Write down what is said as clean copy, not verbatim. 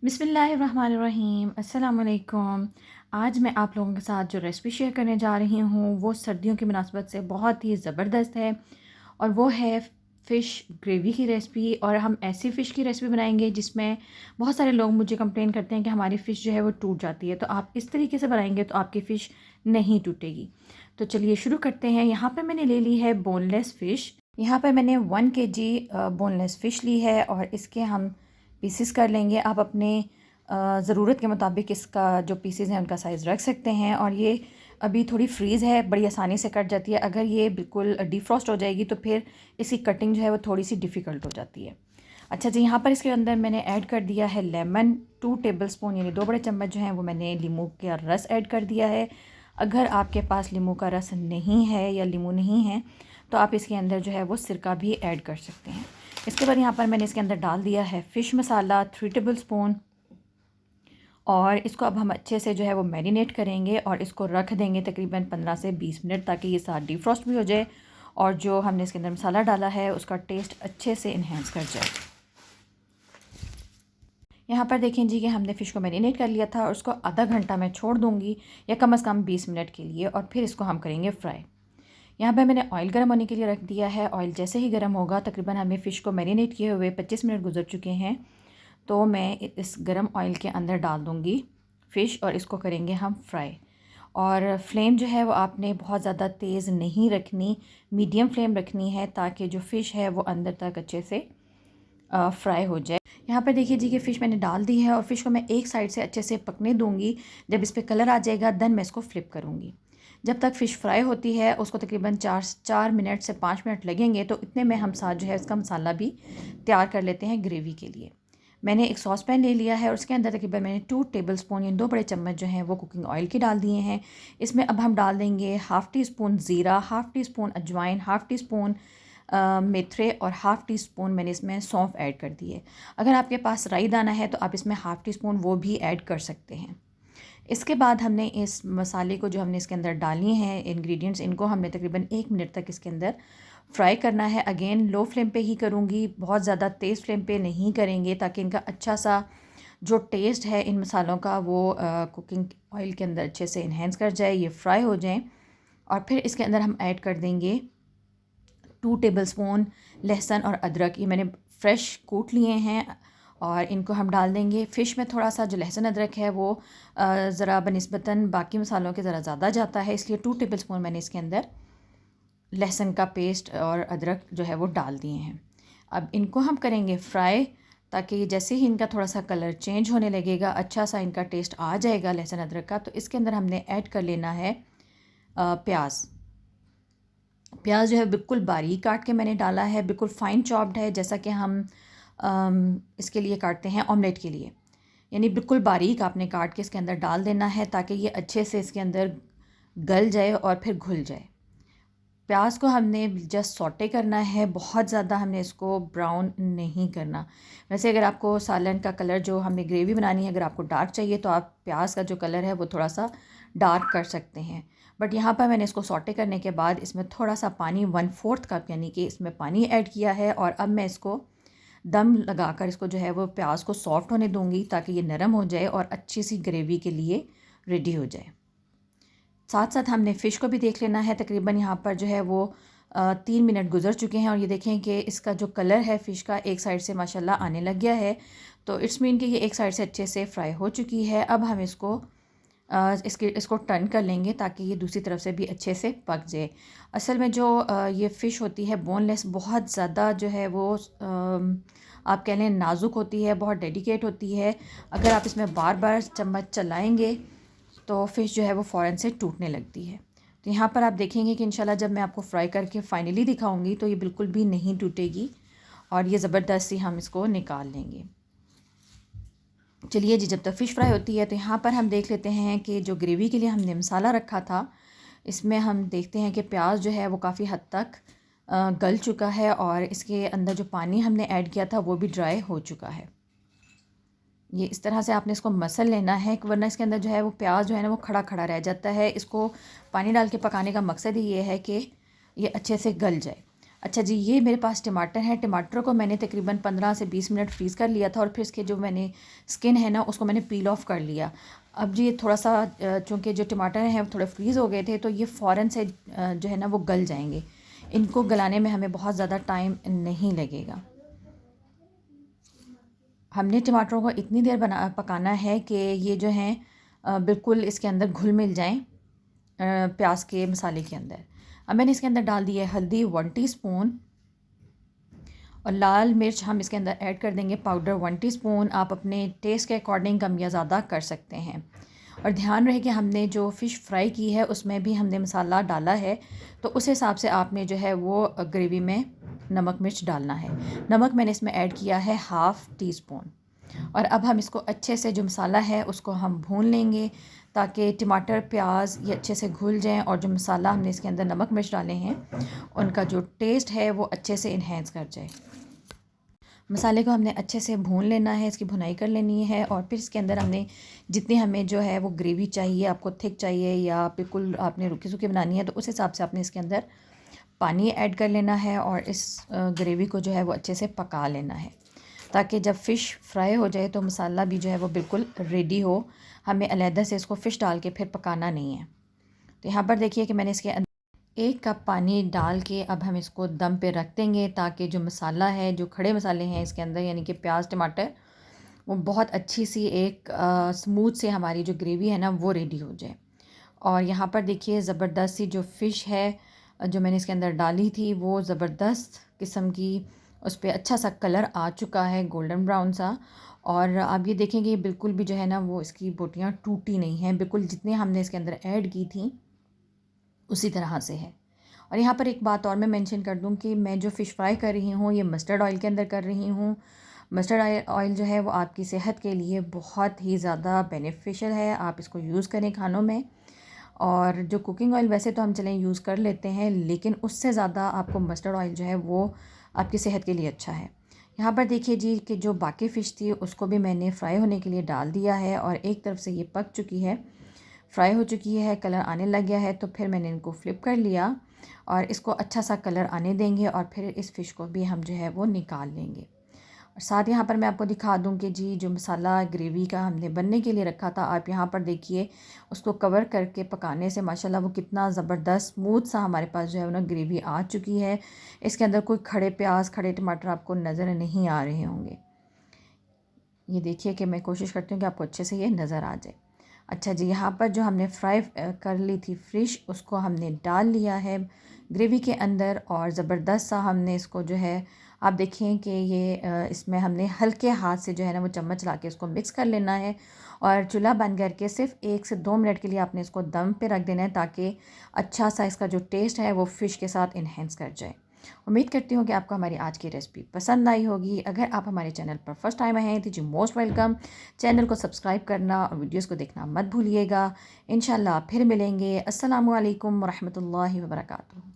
बिस्मिल्लाहिर्रहमानिर्रहीम अस्सलाम वालेकुम। आज मैं आप लोगों के साथ जो रेसिपी शेयर करने जा रही हूँ वो सर्दियों की मुनासबत से बहुत ही ज़बरदस्त है और वो है फ़िश ग्रेवी की रेसिपी। और हम ऐसी फ़िश की रेसिपी बनाएंगे जिसमें बहुत सारे लोग मुझे कंप्लेन करते हैं कि हमारी फ़िश जो है वो टूट जाती है, तो आप इस तरीके से बनाएंगे तो आपकी फ़िश नहीं टूटेगी। तो चलिए शुरू करते हैं। यहाँ पर मैंने ले ली है बोनलेस फ़िश। यहाँ पर मैंने 1 kg बोनलेस फ़िश ली है और इसके हम पीसेस कर लेंगे। आप अपने ज़रूरत के मुताबिक इसका जो पीसेस हैं उनका साइज़ रख सकते हैं। और ये अभी थोड़ी फ्रीज़ है, बड़ी आसानी से कट जाती है। अगर ये बिल्कुल डिफ्रॉस्ट हो जाएगी तो फिर इसकी कटिंग जो है वो थोड़ी सी डिफ़िकल्ट हो जाती है। अच्छा जी, यहाँ पर इसके अंदर मैंने ऐड कर दिया है लेमन 2 टेबलस्पून, यानी 2 बड़े चम्मच जो हैं वो मैंने लीमू का रस ऐड कर दिया है। अगर आपके पास लीमू का रस नहीं है या लीमू नहीं है तो आप इसके अंदर जो है वो सिरका भी ऐड कर सकते हैं। इसके बाद यहाँ पर मैंने इसके अंदर डाल दिया है फ़िश मसाला 3 टेबलस्पून और इसको अब हम अच्छे से जो है वो मैरिनेट करेंगे और इसको रख देंगे तकरीबन 15 से 20 मिनट, ताकि ये साथ डिफ्रॉस्ट भी हो जाए और जो हमने इसके अंदर मसाला डाला है उसका टेस्ट अच्छे से इन्हेंस कर जाए। यहाँ पर देखें जी कि हमने फ़िश को मैरिनेट कर लिया था और उसको आधा घंटा मैं छोड़ दूँगी या कम से कम 20 मिनट के लिए, और फिर इसको हम करेंगे फ्राई। यहाँ पे मैंने ऑयल गर्म होने के लिए रख दिया है। ऑयल जैसे ही गर्म होगा, तकरीबन हमें फ़िश को मैरिनेट किए हुए 25 मिनट गुजर चुके हैं, तो मैं इस गर्म ऑयल के अंदर डाल दूँगी फ़िश और इसको करेंगे हम फ्राई। और फ्लेम जो है वो आपने बहुत ज़्यादा तेज़ नहीं रखनी, मीडियम फ्लेम रखनी है, ताकि जो फ़िश है वो अंदर तक अच्छे से फ्राई हो जाए। यहाँ पर देखिए जी कि फ़िश मैंने डाल दी है और फ़िश को मैं एक साइड से अच्छे से पकने दूँगी। जब इस पे कलर आ जाएगा देन मैं इसको फ्लिप करूँगी। जब तक फ़िश फ्राई होती है उसको तकरीबन 4 मिनट से 5 मिनट लगेंगे, तो इतने में हम साथ जो है इसका मसाला भी तैयार कर लेते हैं ग्रेवी के लिए। मैंने एक सॉस पैन ले लिया है और उसके अंदर तकरीबन मैंने 2 टेबलस्पून यानी 2 बड़े चम्मच जो हैं वो कुकिंग ऑयल के डाल दिए हैं। इसमें अब हम डाल देंगे हाफ़ टी स्पून ज़ीरा, हाफ़ टी स्पून अजवाइन, हाफ़ टी स्पून मेथरे और हाफ़ टी स्पून मैंने इसमें सौंफ ऐड कर दी है। अगर आपके पास राई दाना है तो आप इसमें हाफ़ टी स्पून वो भी ऐड कर सकते हैं। इसके बाद हमने इस मसाले को जो हमने इसके अंदर डाली हैं इंग्रेडिएंट्स, इनको हमने तकरीबन 1 मिनट तक इसके अंदर फ्राई करना है। अगेन लो फ्लेम पे ही करूँगी, बहुत ज़्यादा तेज़ फ्लेम पे नहीं करेंगे, ताकि इनका अच्छा सा जो टेस्ट है इन मसालों का वो कुकिंग ऑयल के अंदर अच्छे से इन्हेंस कर जाए, ये फ्राई हो जाएँ। और फिर इसके अंदर हम ऐड कर देंगे 2 टेबलस्पून लहसुन और अदरक, ये मैंने फ़्रेश कूट लिए हैं और इनको हम डाल देंगे। फ़िश में थोड़ा सा जो लहसुन अदरक है वो ज़रा बनिस्बतन बाकी मसालों के ज़रा ज़्यादा जाता है, इसलिए 2 टेबलस्पून मैंने इसके अंदर लहसुन का पेस्ट और अदरक जो है वो डाल दिए हैं। अब इनको हम करेंगे फ्राई, ताकि जैसे ही इनका थोड़ा सा कलर चेंज होने लगेगा, अच्छा सा इनका टेस्ट आ जाएगा लहसुन अदरक का, तो इसके अंदर हमने ऐड कर लेना है प्याज। प्याज जो है बिल्कुल बारीक काट के मैंने डाला है, बिल्कुल फ़ाइन चॉप्ड है, जैसा कि हम इसके लिए काटते हैं ऑमलेट के लिए। यानी बिल्कुल बारीक आपने काट के इसके अंदर डाल देना है, ताकि ये अच्छे से इसके अंदर गल जाए और फिर घुल जाए। प्याज को हमने जस्ट सौटे करना है, बहुत ज़्यादा हमने इसको ब्राउन नहीं करना। वैसे अगर आपको सालन का कलर जो हमने ग्रेवी बनानी है, अगर आपको डार्क चाहिए तो आप प्याज का जो कलर है वो थोड़ा सा डार्क कर सकते हैं। बट यहाँ पर मैंने इसको सौटे करने के बाद इसमें थोड़ा सा पानी 1/4 कप यानी कि इसमें पानी ऐड किया है और अब मैं इसको दम लगाकर इसको जो है वो प्याज को सॉफ्ट होने दूँगी, ताकि ये नरम हो जाए और अच्छी सी ग्रेवी के लिए रेडी हो जाए। साथ साथ हमने फ़िश को भी देख लेना है। तकरीबन यहाँ पर जो है वो 3 मिनट गुजर चुके हैं और ये देखें कि इसका जो कलर है फ़िश का एक साइड से माशाल्लाह आने लग गया है, तो इट्स मीन कि ये एक साइड से अच्छे से फ्राई हो चुकी है। अब हम इसको टर्न कर लेंगे, ताकि ये दूसरी तरफ से भी अच्छे से पक जाए। असल में जो ये फ़िश होती है बोनलेस, बहुत ज़्यादा जो है वो आप कह लें नाजुक होती है, बहुत डेलिकेट होती है। अगर आप इसमें बार बार चम्मच चलाएँगे तो फ़िश जो है वो फ़ौरन से टूटने लगती है। तो यहाँ पर आप देखेंगे कि इंशाल्लाह जब मैं आपको फ्राई करके फ़ाइनली दिखाऊंगी तो ये बिल्कुल भी नहीं टूटेगी और ये ज़बरदस्त सी हम इसको निकाल लेंगे। चलिए जी, जब तक फ़िश फ्राई होती है तो यहाँ पर हम देख लेते हैं कि जो ग्रेवी के लिए हमने मसाला रखा था, इसमें हम देखते हैं कि प्याज जो है वो काफ़ी हद तक गल चुका है और इसके अंदर जो पानी हमने ऐड किया था वो भी ड्राई हो चुका है। ये इस तरह से आपने इसको मसल लेना है, वरना इसके अंदर जो है वो प्याज जो है ना वो खड़ा खड़ा रह जाता है। इसको पानी डाल के पकाने का मकसद ही ये है कि ये अच्छे से गल जाए। अच्छा जी, ये मेरे पास टमाटर हैं। टमाटर को मैंने तकरीबन 15 से 20 मिनट फ्रीज़ कर लिया था और फिर इसके जो मैंने स्किन है ना उसको मैंने पील ऑफ कर लिया। अब जी ये थोड़ा सा चूँकि जो टमाटर हैं वो थोड़े फ्रीज़ हो गए थे तो ये फ़ौरन से जो है ना वो गल जाएंगे। इनको गलाने में हमें बहुत ज़्यादा टाइम नहीं लगेगा। हमने टमाटरों को इतनी देर पकाना है कि ये जो हैं बिल्कुल इसके अंदर घुल मिल जाएं प्याज के मसाले के अंदर। अब मैंने इसके अंदर डाल दी है हल्दी 1 टीस्पून और लाल मिर्च हम इसके अंदर ऐड कर देंगे पाउडर 1 टीस्पून। आप अपने टेस्ट के अकॉर्डिंग कम या ज़्यादा कर सकते हैं। और ध्यान रहे कि हमने जो फ़िश फ्राई की है उसमें भी हमने मसाला डाला है, तो उस हिसाब से आपने जो है वो ग्रेवी में नमक मिर्च डालना है। नमक मैंने इसमें ऐड किया है हाफ़ टी स्पून। और अब हम इसको अच्छे से जो मसाला है उसको हम भून लेंगे ताकि टमाटर प्याज ये अच्छे से घुल जाएं और जो मसाला हमने इसके अंदर नमक मिर्च डाले हैं उनका जो टेस्ट है वो अच्छे से इन्हेंस कर जाए। मसाले को हमने अच्छे से भून लेना है, इसकी भुनाई कर लेनी है और फिर इसके अंदर हमने जितनी हमें जो है वो ग्रेवी चाहिए, आपको थिक चाहिए या बिल्कुल आपने रुकी सूखी बनानी है तो उस हिसाब से आपने इसके अंदर पानी ऐड कर लेना है और इस ग्रेवी को जो है वो अच्छे से पका लेना है ताकि जब फ़िश फ्राई हो जाए तो मसाला भी जो है वो बिल्कुल रेडी हो। हमें अलहदा से इसको फ़िश डाल के फिर पकाना नहीं है। तो यहाँ पर देखिए कि मैंने इसके 1 कप पानी डाल के अब हम इसको दम पे रख देंगे ताकि जो मसाला है, जो खड़े मसाले हैं इसके अंदर यानी कि प्याज टमाटर, वो बहुत अच्छी सी एक स्मूथ से हमारी जो ग्रेवी है ना वो रेडी हो जाए। और यहाँ पर देखिए ज़बरदस्त सी जो फ़िश है जो मैंने इसके अंदर डाली थी वो ज़बरदस्त किस्म की उस पर अच्छा सा कलर आ चुका है, गोल्डन ब्राउन सा। और आप ये देखेंगे बिल्कुल भी जो है ना वो इसकी बोटियाँ टूटी नहीं हैं, बिल्कुल जितने हमने इसके अंदर ऐड की थी उसी तरह से है। और यहाँ पर एक बात और मैं मेंशन कर दूँ कि मैं जो फ़िश फ्राई कर रही हूँ ये मस्टर्ड ऑयल के अंदर कर रही हूँ। मस्टर्ड ऑयल जो है वो आपकी सेहत के लिए बहुत ही ज़्यादा बेनिफिशियल है, आप इसको यूज़ करें खानों में। और जो कुकिंग ऑयल वैसे तो हम चलें यूज़ कर लेते हैं लेकिन उससे ज़्यादा आपको मस्टर्ड ऑयल जो है वो आपकी सेहत के लिए अच्छा है। यहाँ पर देखिए जी कि जो बाकी फ़िश थी उसको भी मैंने फ्राई होने के लिए डाल दिया है और एक तरफ से ये पक चुकी है, फ्राई हो चुकी है, कलर आने लग गया है तो फिर मैंने इनको फ्लिप कर लिया और इसको अच्छा सा कलर आने देंगे और फिर इस फ़िश को भी हम जो है वो निकाल लेंगे। और साथ यहाँ पर मैं आपको दिखा दूँ कि जी जो मसाला ग्रेवी का हमने बनने के लिए रखा था, आप यहाँ पर देखिए उसको कवर करके पकाने से माशाल्लाह वो कितना ज़बरदस्त स्मूथ सा हमारे पास जो है ना ग्रेवी आ चुकी है। इसके अंदर कोई खड़े प्याज खड़े टमाटर आपको नज़र नहीं आ रहे होंगे। ये देखिए कि मैं कोशिश करती हूँ कि आपको अच्छे से ये नज़र आ जाए। अच्छा जी, यहाँ पर जो हमने फ्राई कर ली थी फ़िश उसको हमने डाल लिया है ग्रेवी के अंदर और ज़बरदस्त सा हमने इसको जो है आप देखें कि ये इसमें हमने हल्के हाथ से जो है ना वो चम्मच ला के इसको मिक्स कर लेना है और चूल्हा बंद करके सिर्फ 1 से 2 मिनट के लिए आपने इसको दम पे रख देना है ताकि अच्छा सा इसका जो टेस्ट है वो फ़िश के साथ इन्हेंस कर जाए। उम्मीद करती हूँ कि आपको हमारी आज की रेसिपी पसंद आई होगी। अगर आप हमारे चैनल पर फर्स्ट टाइम आए हैं तो जी मोस्ट वेलकम। चैनल को सब्सक्राइब करना और वीडियोस को देखना मत भूलिएगा। इंशाल्लाह फिर मिलेंगे। अस्सलामु अलैकुम वरहमतुल्लाहि वबरकातुहू।